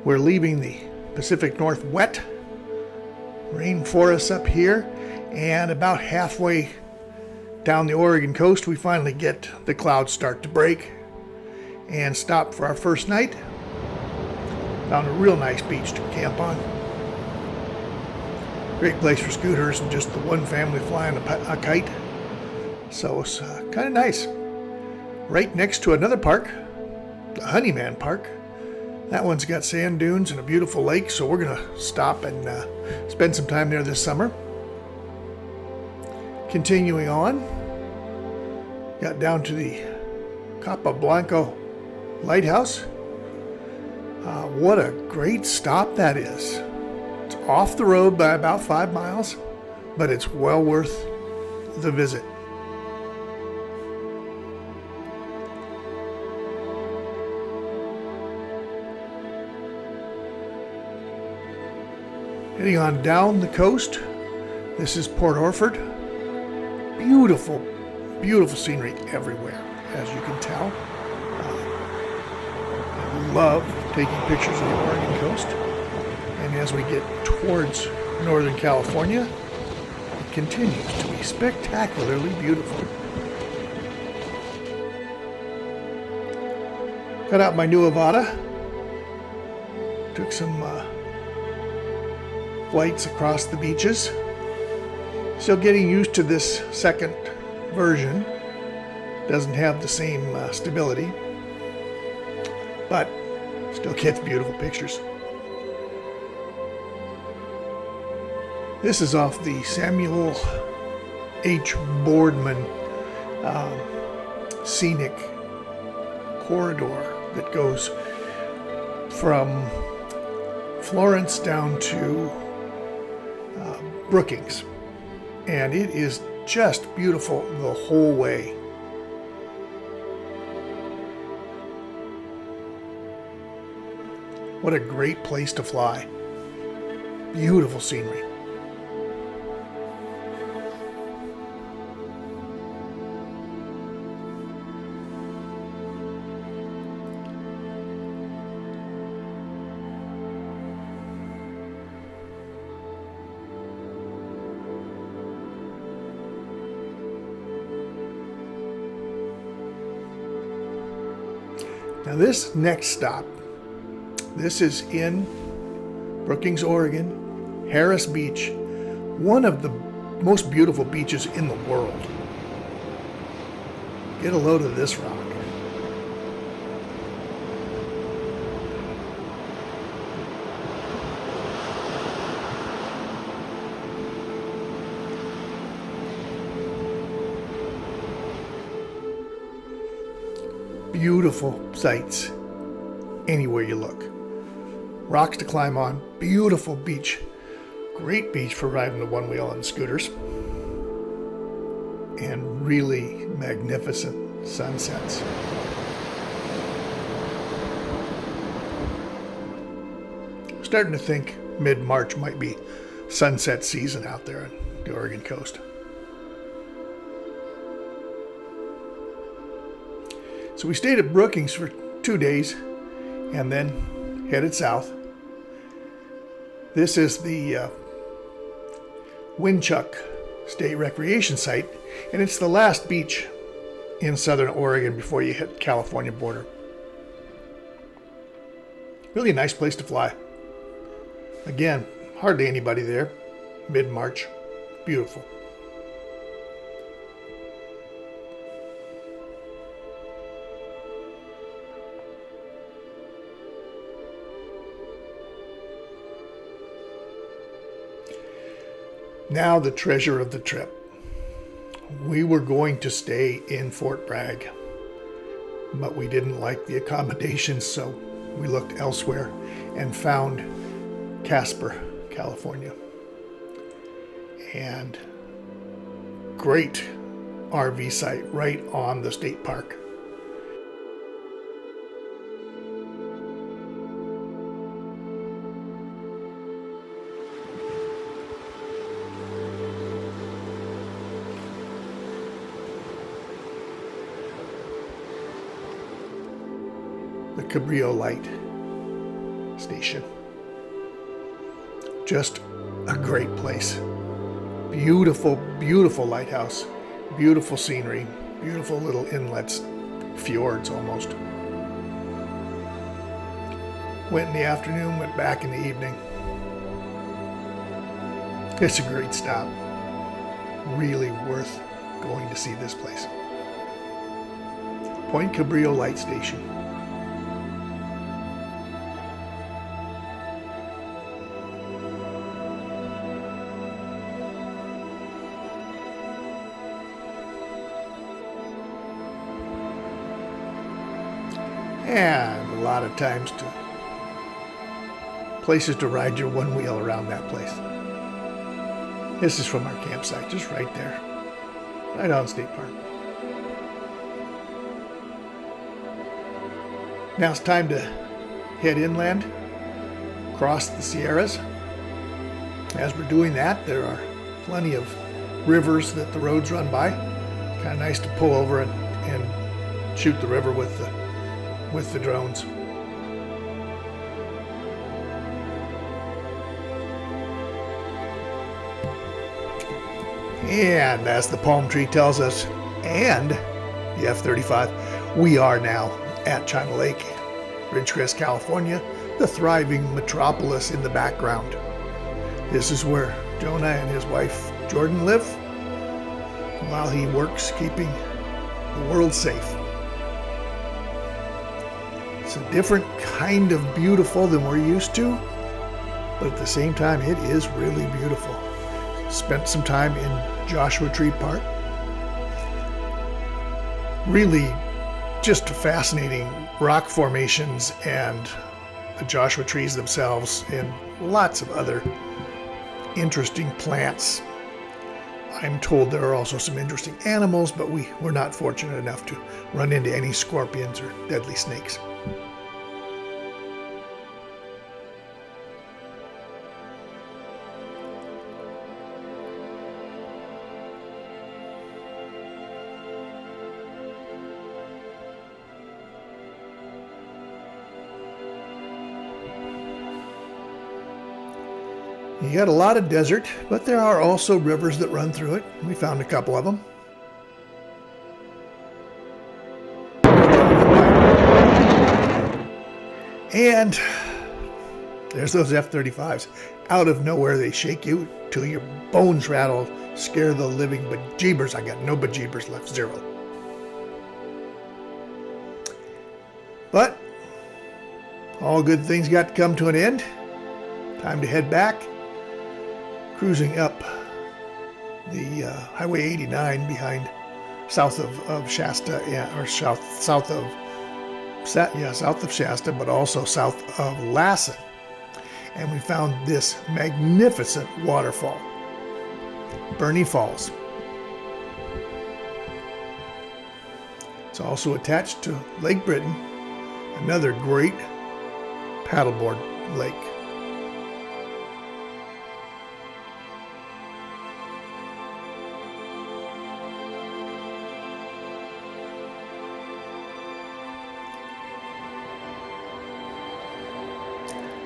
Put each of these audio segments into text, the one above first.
We're leaving the Pacific Northwest rainforests up here, and about halfway down the Oregon coast we finally get the clouds start to break and stop for our first night. Found a real nice beach to camp on. Great place for scooters and just the one family flying a kite. So it's kind of nice. Right next to another park, the Honeyman Park. That one's got sand dunes and a beautiful lake, so we're going to stop and spend some time there this summer. Continuing on, got down to the Capa Blanco Lighthouse. What a great stop that is. It's off the road by about 5 miles, but it's well worth the visit. Heading on down the coast, this is Port Orford. Beautiful, beautiful scenery everywhere, as you can tell. I love taking pictures of the Oregon coast. And as we get towards Northern California, it continues to be spectacularly beautiful. Got out my new Avata. Took some flights across the beaches. Still getting used to this second version. Doesn't have the same stability, but still gets beautiful pictures. This is off the Samuel H. Boardman Scenic corridor that goes from Florence down to Brookings, and it is just beautiful the whole way. What a great place to fly. Beautiful scenery. Now this next stop, this is in Brookings, Oregon, Harris Beach, one of the most beautiful beaches in the world. Get a load of this rock. Beautiful sights anywhere you look. Rocks to climb on, beautiful beach. Great beach for riding the one wheel on scooters. And really magnificent sunsets. Starting to think mid-March might be sunset season out there on the Oregon coast. So we stayed at Brookings for 2 days and then headed south. This is the Winchuck State Recreation Site, and it's the last beach in southern Oregon before you hit the California border. Really nice place to fly. Again, hardly anybody there. Mid-March. Beautiful. Now the treasure of the trip. We were going to stay in Fort Bragg, but we didn't like the accommodations, so we looked elsewhere and found Casper, California. And great RV site right on the state park. The Cabrillo light station. Just a great place. Beautiful, beautiful lighthouse. Beautiful scenery. Beautiful little inlets. Fjords almost. Went in the afternoon, went back in the evening. It's a great stop. Really worth going to see this place. Point Cabrillo Light Station. And a lot of times places to ride your one wheel around that place. This is from our campsite, just right there, right on State Park. Now it's time to head inland, cross the Sierras. As we're doing that, there are plenty of rivers that the roads run by. Kind of nice to pull over and shoot the river with the drones. And as the palm tree tells us, and the F-35, we are now at China Lake, Ridgecrest, California, the thriving metropolis in the background. This is where Jonah and his wife Jordan live, while he works keeping the world safe. It's a different kind of beautiful than we're used to, but at the same time, it is really beautiful. Spent some time in Joshua Tree Park. Really just fascinating rock formations and the Joshua trees themselves, and lots of other interesting plants. I'm told there are also some interesting animals, but we're not fortunate enough to run into any scorpions or deadly snakes. You got a lot of desert, but there are also rivers that run through it. We found a couple of them. And there's those F-35s. Out of nowhere, they shake you till your bones rattle, scare the living bejeebers. I got no bejeebers left, zero. But all good things got to come to an end. Time to head back. Cruising up the Highway 89 behind south of Shasta, or south of Shasta, but also south of Lassen. And we found this magnificent waterfall, Burney Falls. It's also attached to Lake Britain, another great paddleboard lake.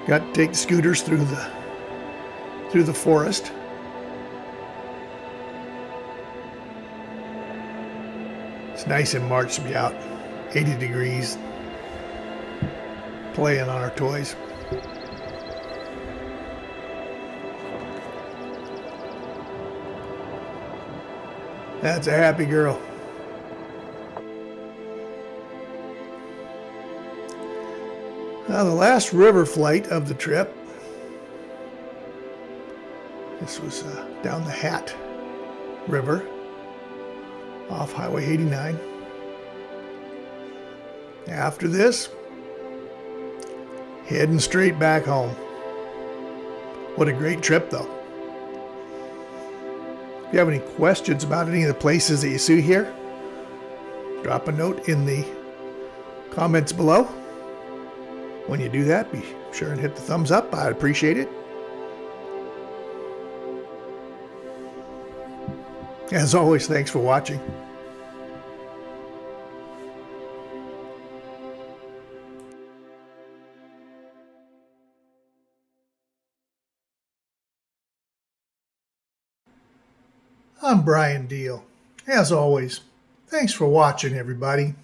Got to take the scooters through the forest. It's nice in March to be out, 80 degrees, playing on our toys. That's a happy girl. Now, the last river flight of the trip, this was down the Hat River off Highway 89. After this, heading straight back home. What a great trip, though. If you have any questions about any of the places that you see here, drop a note in the comments below. When you do that, be sure and hit the thumbs up. I'd appreciate it. As always, thanks for watching. I'm Bryan Diehl. As always, thanks for watching, everybody.